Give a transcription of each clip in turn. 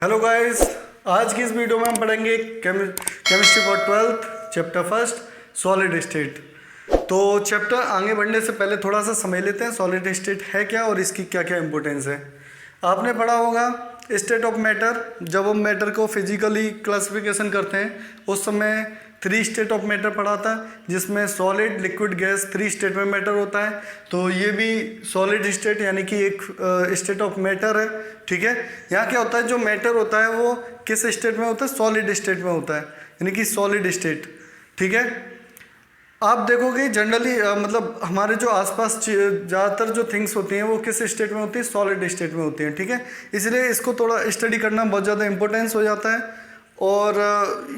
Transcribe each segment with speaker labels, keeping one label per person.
Speaker 1: Hello guys, आज की इस वीडियो में हम पढ़ेंगे chemistry for 12th chapter first solid state. तो चैप्टर आगे बढ़ने से पहले थोड़ा सा समझ लेते हैं सॉलिड स्टेट है क्या और इसकी क्या क्या इंपॉर्टेंस है। आपने पढ़ा होगा स्टेट ऑफ मैटर, जब हम मैटर को फिजिकली क्लासिफिकेशन करते हैं उस समय 3 स्टेट ऑफ मैटर पढ़ा था, जिसमें सॉलिड, लिक्विड, गैस 3 स्टेट में मैटर होता है। तो ये भी सॉलिड स्टेट यानी कि एक स्टेट ऑफ मैटर है। ठीक है, यहाँ क्या होता है, जो मैटर होता है वो किस स्टेट में होता है, सॉलिड स्टेट में होता है, यानी कि सॉलिड स्टेट। ठीक है, आप देखोगे जनरली मतलब हमारे जो आसपास ज़्यादातर जो थिंग्स होती हैं वो किस स्टेट में होती है, सॉलिड स्टेट में होती हैं। ठीक है, इसलिए इसको थोड़ा स्टडी करना बहुत ज़्यादा इंपॉर्टेंस हो जाता है। और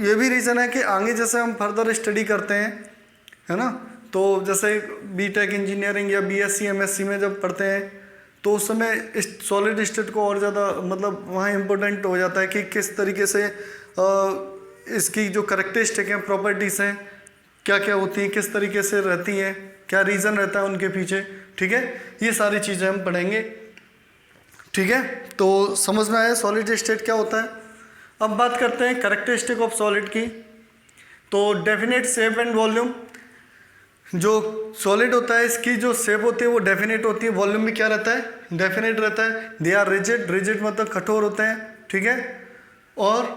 Speaker 1: ये भी रीज़न है कि आगे जैसे हम फर्दर स्टडी करते हैं, है ना, तो जैसे बीटेक इंजीनियरिंग या बीएससी एमएससी में जब पढ़ते हैं तो उस समय सॉलिड स्टेट को और ज़्यादा मतलब वहाँ इम्पोर्टेंट हो जाता है कि किस तरीके से इसकी जो करेक्टरिस्टिक हैं, प्रॉपर्टीज़ हैं, क्या क्या होती हैं, किस तरीके से रहती हैं, क्या रीज़न रहता है उनके पीछे। ठीक है, ये सारी चीज़ें हम पढ़ेंगे। ठीक है, तो समझ में आया सॉलिड स्टेट क्या होता है। अब बात करते हैं करेक्टरिस्टिक ऑफ सॉलिड की। तो डेफिनेट शेप एंड वॉल्यूम, जो सॉलिड होता है इसकी जो शेप होती है वो डेफिनेट होती है, वॉल्यूम भी क्या रहता है, डेफिनेट रहता है। दे आर रिजिड, रिजिड मतलब कठोर होते हैं। ठीक है, और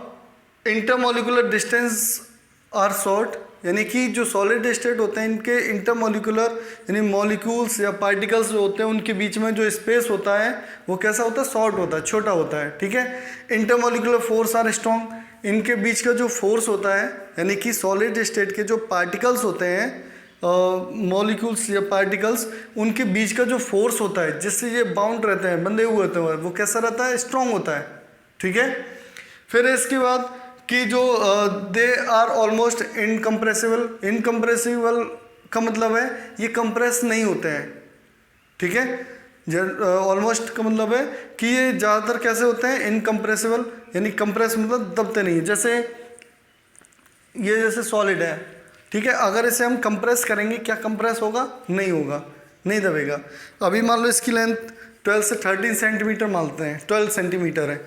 Speaker 1: इंटरमोलिकुलर डिस्टेंस आर शॉर्ट, यानी कि जो सॉलिड स्टेट होते हैं इनके इंटरमोलिकुलर यानी मॉलिक्यूल्स या पार्टिकल्स जो होते हैं उनके बीच में जो स्पेस होता है वो कैसा होता है, शॉर्ट होता है, छोटा होता है। ठीक है, इंटरमोलिकुलर फोर्स आर स्ट्रॉन्ग, इनके बीच का जो फोर्स होता है यानी कि सॉलिड स्टेट के जो पार्टिकल्स होते हैं, मॉलिक्यूल्स या पार्टिकल्स, उनके बीच का जो फोर्स होता है जिससे ये बाउंड रहते हैं, बंधे हुए होते हैं, वो कैसा रहता है, स्ट्रॉन्ग होता है। ठीक है, फिर इसके बाद कि जो they are almost incompressible, incompressible का मतलब है ये कंप्रेस नहीं होते हैं। ठीक है, ऑलमोस्ट का मतलब है कि ये ज़्यादातर कैसे होते हैं, इनकम्प्रेसिबल, यानी कंप्रेस मतलब दबते नहीं। जैसे ये जैसे सॉलिड है, ठीक है, अगर इसे हम कंप्रेस करेंगे क्या कंप्रेस होगा, नहीं होगा, नहीं दबेगा। अभी मान लो इसकी लेंथ 12 से 13 सेंटीमीटर मानते हैं, 12 सेंटीमीटर है,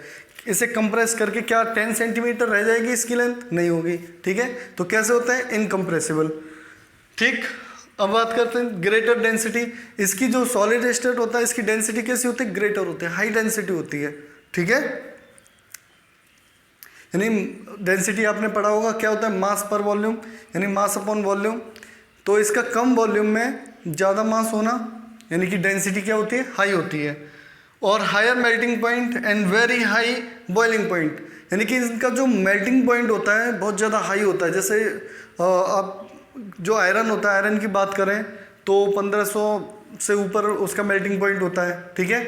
Speaker 1: इसे कंप्रेस करके क्या 10 सेंटीमीटर रह जाएगी इसकी लेंथ, नहीं होगी। ठीक है, तो कैसे होता है, इनकम्प्रेसिबल। ठीक, अब बात करते हैं ग्रेटर डेंसिटी। इसकी जो सॉलिड स्टेट होता है इसकी डेंसिटी कैसी होती है, ग्रेटर होती है, हाई डेंसिटी होती है। ठीक है, यानी डेंसिटी आपने पढ़ा होगा क्या होता है, मास पर वॉल्यूम, यानी मास अपॉन वॉल्यूम। तो इसका कम वॉल्यूम में ज़्यादा मास होना यानी कि डेंसिटी क्या होती है, हाई होती है। और higher melting point and very high boiling point, यानी कि इनका जो मेल्टिंग पॉइंट होता है बहुत ज़्यादा हाई होता है। जैसे आप जो आयरन होता है, आयरन की बात करें तो 1500 से ऊपर उसका मेल्टिंग पॉइंट होता है। ठीक है,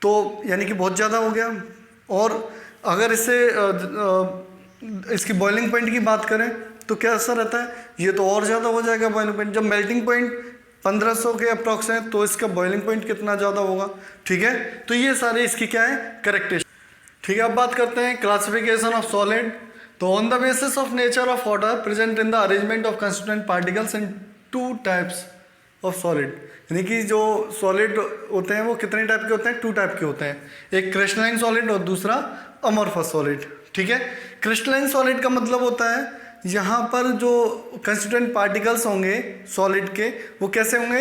Speaker 1: तो यानी कि बहुत ज़्यादा हो गया। और अगर इसे इसकी बॉइलिंग पॉइंट की बात करें तो क्या ऐसा रहता है, ये तो और ज़्यादा हो जाएगा बॉइलिंग पॉइंट। जब मेल्टिंग पॉइंट 1500 के अप्रॉक्स है तो इसका बॉइलिंग पॉइंट कितना ज़्यादा होगा। ठीक है, तो ये सारे इसकी क्या है, करेक्टरिस्टिक। ठीक है, अब बात करते हैं क्लासिफिकेशन ऑफ सॉलिड। तो on the basis of nature of order present in the arrangement of constituent particles in 2 types of solid, यानी कि जो सॉलिड होते हैं वो कितने टाइप के होते हैं, 2 टाइप के होते हैं, एक क्रिस्टलाइन सॉलिड और दूसरा अमॉर्फस सॉलिड। ठीक है, क्रिस्टलाइन सॉलिड का मतलब होता है यहाँ पर जो कंस्टिट्यूएंट पार्टिकल्स होंगे सॉलिड के वो कैसे होंगे,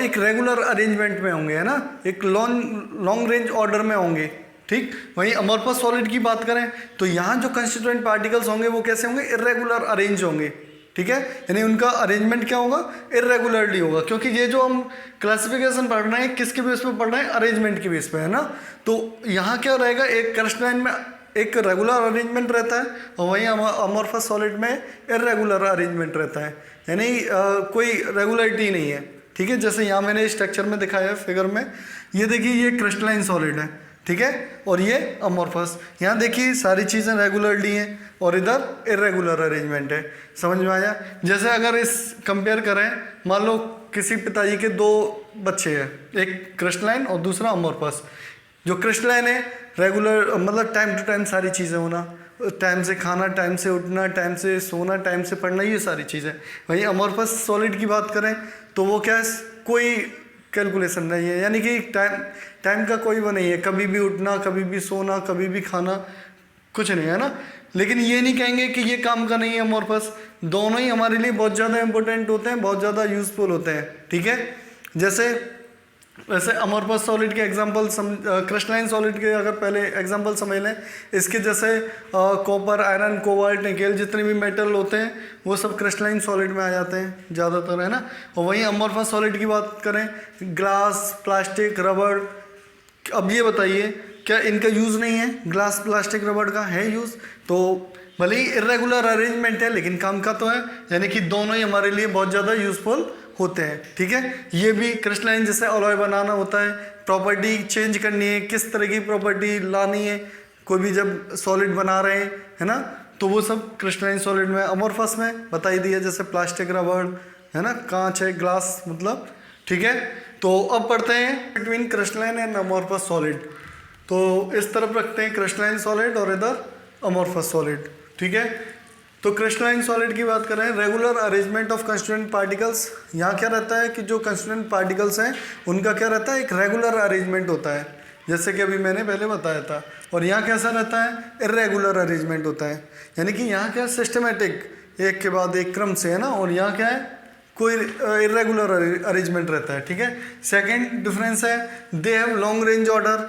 Speaker 1: एक रेगुलर अरेंजमेंट में होंगे, है ना, एक लॉन्ग रेंज ऑर्डर में होंगे। ठीक, वहीं अमॉर्फस सॉलिड की बात करें तो यहाँ जो कंस्टिट्यूएंट पार्टिकल्स होंगे वो कैसे होंगे, इरेगुलर अरेंज होंगे। ठीक है, यानी उनका अरेंजमेंट क्या होगा, इरेगुलरली होगा, क्योंकि ये जो हम क्लासिफिकेशन पढ़ रहे हैं किसके बेस पे पढ़ रहे हैं, अरेंजमेंट के बेस पे, है ना। तो यहाँ क्या रहेगा, एक क्रिस्टलाइन में एक रेगुलर अरेंजमेंट रहता है और वहीं अमॉर्फस सॉलिड में इरेगुलर अरेंजमेंट रहता है, यानी कोई रेगुलरिटी नहीं है। ठीक है, जैसे यहाँ मैंने स्ट्रक्चर में दिखाया है फिगर में, ये देखिए ये क्रिस्टलाइन सॉलिड है, ठीक है, और ये अमॉर्फस। यहाँ देखिए सारी चीज़ें रेगुलरली हैं और इधर इरेगुलर अरेंजमेंट है। समझ में आया। जैसे अगर इस कंपेयर करें, मान लो किसी पिताजी के 2 बच्चे हैं, एक क्रिस्टलाइन और दूसरा अमॉर्फस। जो क्रिस्टलाइन है रेगुलर मतलब टाइम टू टाइम सारी चीज़ें होना, टाइम से खाना, टाइम से उठना, टाइम से सोना, टाइम से पढ़ना, ये सारी चीज़ें। वहीं अमॉर्फस सॉलिड की बात करें तो वो क्या है, कोई कैलकुलेशन नहीं है, यानी कि टाइम का कोई वो नहीं है, कभी भी उठना, कभी भी सोना, कभी भी खाना, कुछ नहीं है ना। लेकिन ये नहीं कहेंगे कि ये काम का नहीं है अमोर्फस, दोनों ही हमारे लिए बहुत ज़्यादा इंपॉर्टेंट होते हैं, बहुत ज़्यादा यूजफुल होते हैं, ठीक है। जैसे वैसे अमोर्फस सॉलिड के एग्जांपल क्रिस्टलाइन सॉलिड के अगर पहले एग्जांपल समझ लें, इसके जैसे कॉपर, आयरन, कोबाल्ट, निकेल, जितने भी मेटल होते हैं वो सब क्रिस्टलाइन सॉलिड में आ जाते हैं ज़्यादातर, है ना। और वहीं अमोर्फस सॉलिड की बात करें, ग्लास, प्लास्टिक, रबड़। अब ये बताइए क्या इनका यूज़ नहीं है? ग्लास, प्लास्टिक, रबड़ का है यूज़। तो भले ही इरेगुलर अरेंजमेंट है लेकिन काम का तो है, यानी कि दोनों ही हमारे लिए बहुत ज़्यादा यूजफुल होते हैं, ठीक है। ये भी क्रिस्टलाइन जैसे अलॉय बनाना होता है, प्रॉपर्टी चेंज करनी है, किस तरह की प्रॉपर्टी लानी है, कोई भी जब सॉलिड बना रहे हैं, है ना, तो वो सब क्रिस्टलाइन सॉलिड में, अमोर्फस में बता ही दिया, जैसे प्लास्टिक, रबड़, है ना, कांच है, ग्लास मतलब, ठीक है। तो अब पढ़ते हैं between crystalline and amorphous solid. तो इस तरफ रखते हैं क्रिस्टलाइन सॉलिड और इधर अमोर्फस सॉलिड, ठीक है। तो क्रिस्टलाइन सॉलिड की बात करें, regular arrangement of constituent particles. यहाँ क्या रहता है कि जो कंस्टिट्यूएंट पार्टिकल्स हैं उनका क्या रहता है, एक रेगुलर अरेंजमेंट होता है, जैसे कि अभी मैंने पहले बताया था। और यहाँ कैसा रहता है, इरेगुलर अरेंजमेंट होता है, यानी कि यहाँ क्या सिस्टमेटिक, एक के बाद एक क्रम से, है ना। और यहाँ क्या है, कोई इरेगुलर अरेंजमेंट रहता है, ठीक है। सेकेंड डिफरेंस है, they have long range order,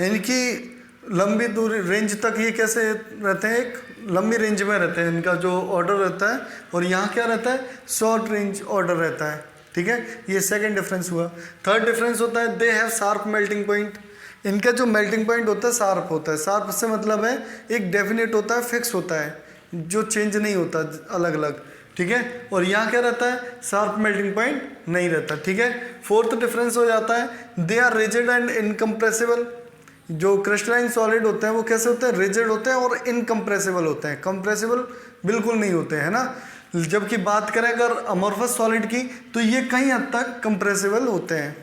Speaker 1: यानी कि लंबी दूरी रेंज तक ये कैसे रहते हैं, एक लंबी रेंज में रहते हैं, इनका जो ऑर्डर रहता है। और यहाँ क्या रहता है, शॉर्ट रेंज ऑर्डर रहता है, ठीक है। ये सेकंड डिफरेंस हुआ। थर्ड डिफरेंस होता है, they have sharp melting point, इनका जो मेल्टिंग पॉइंट होता है शार्प होता है। शार्प से मतलब है एक डेफिनेट होता है, फिक्स होता है, जो चेंज नहीं होता अलग अलग, ठीक है। और यहाँ क्या रहता है, शार्प मेल्टिंग पॉइंट नहीं रहता, ठीक है। फोर्थ डिफरेंस हो जाता है, they are rigid and incompressible. जो क्रिस्टलाइन सॉलिड होते हैं वो कैसे होते हैं, रिजिड होते हैं और इनकम्प्रेसिबल होते हैं, कंप्रेसिबल बिल्कुल नहीं होते हैं ना। जबकि बात करें अगर अमोर्फस सॉलिड की, तो ये कई हद तक कंप्रेसिबल होते हैं,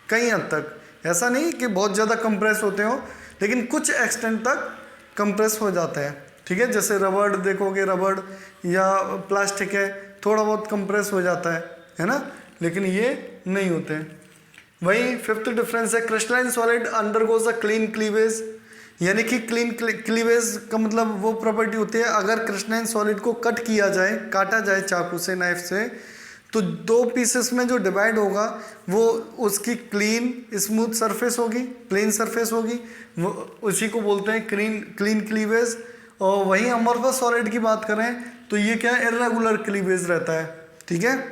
Speaker 1: कई हद तक, ऐसा नहीं कि बहुत ज़्यादा कंप्रेस होते हो, लेकिन कुछ एक्सटेंट तक कंप्रेस हो जाते हैं, ठीक है। जैसे रबड़ देखोगे, रबड़ या प्लास्टिक है, थोड़ा बहुत कंप्रेस हो जाता है ना, लेकिन ये नहीं होते हैं। वही फिफ्थ डिफरेंस है, crystalline solid undergoes a clean cleavage, यानी कि क्लीन क्लीवेज का मतलब वो प्रॉपर्टी होती है, अगर क्रिस्टलाइन सॉलिड को कट किया जाए, काटा जाए चाकू से, नाइफ से, तो दो पीसेस में जो डिवाइड होगा वो उसकी क्लीन स्मूथ सरफेस होगी, प्लेन सरफेस होगी, वो उसी को बोलते हैं क्लीन क्लीवेज। और वहीं अमोर्फस सॉलिड की बात करें तो ये क्या इर्रेगुलर क्लीवेज रहता है, ठीक है,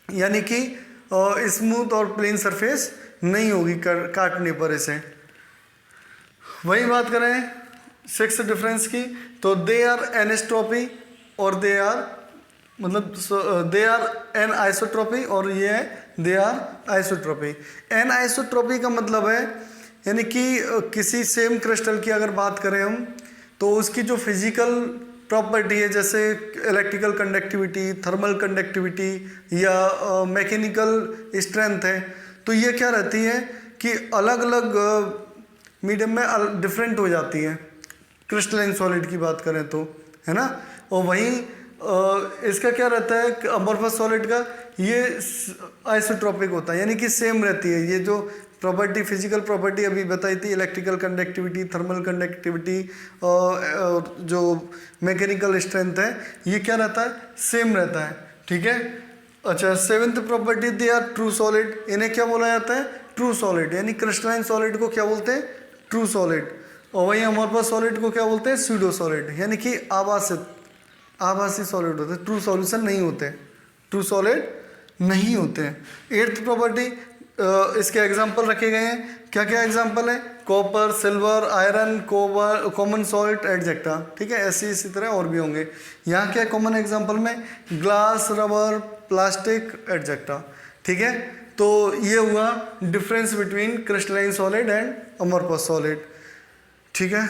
Speaker 1: यानी कि स्मूथ और प्लेन सरफेस नहीं होगी काटने पर इसे। वही बात करें सिक्स डिफरेंस की, तो दे आर एनिस्ट्रोपी और दे आर मतलब दे आर एन आइसोट्रोपी, और ये है they are isotropy. Anisotropy का मतलब है, यानी कि किसी सेम क्रिस्टल की अगर बात करें हम, तो उसकी जो फिजिकल प्रॉपर्टी है, जैसे इलेक्ट्रिकल कंडक्टिविटी, थर्मल कंडक्टिविटी या मैकेनिकल स्ट्रेंथ है, तो ये क्या रहती है कि अलग अलग मीडियम में डिफरेंट हो जाती है, क्रिस्टलाइन सॉलिड की बात करें तो, है ना। और वहीं इसका क्या रहता है अमोर्फस सॉलिड का, ये आइसोट्रोपिक होता है, यानी कि सेम रहती है। ये जो प्रॉपर्टी, फिजिकल प्रॉपर्टी अभी बताई थी, इलेक्ट्रिकल कंडक्टिविटी, थर्मल कंडक्टिविटी और जो मैकेनिकल स्ट्रेंथ है, ये क्या रहता है, सेम रहता है, ठीक है। अच्छा, seventh property, they are true solid, इन्हें क्या बोला जाता है, ट्रू सॉलिड, यानी क्रिस्टलाइन सॉलिड को क्या बोलते हैं, ट्रू सॉलिड। और वहीं अमोर्फस सॉलिड को क्या बोलते हैं, स्यूडो सॉलिड, यानी कि आभासी सॉलिड होते हैं, ट्रू सॉल्यूशन नहीं होते, ट्रू सॉलिड नहीं होते हैं। एट्थ प्रॉपर्टी, इसके एग्जाम्पल रखे गए हैं, क्या क्या एग्जाम्पल है, copper, silver, iron, common salt etcetera, ठीक है। ऐसे इसी तरह और भी होंगे। यहाँ क्या कॉमन एग्जाम्पल में, ग्लास, रबर, प्लास्टिक एटसेट्रा, ठीक है। तो ये हुआ difference between crystalline solid and amorphous solid, ठीक है।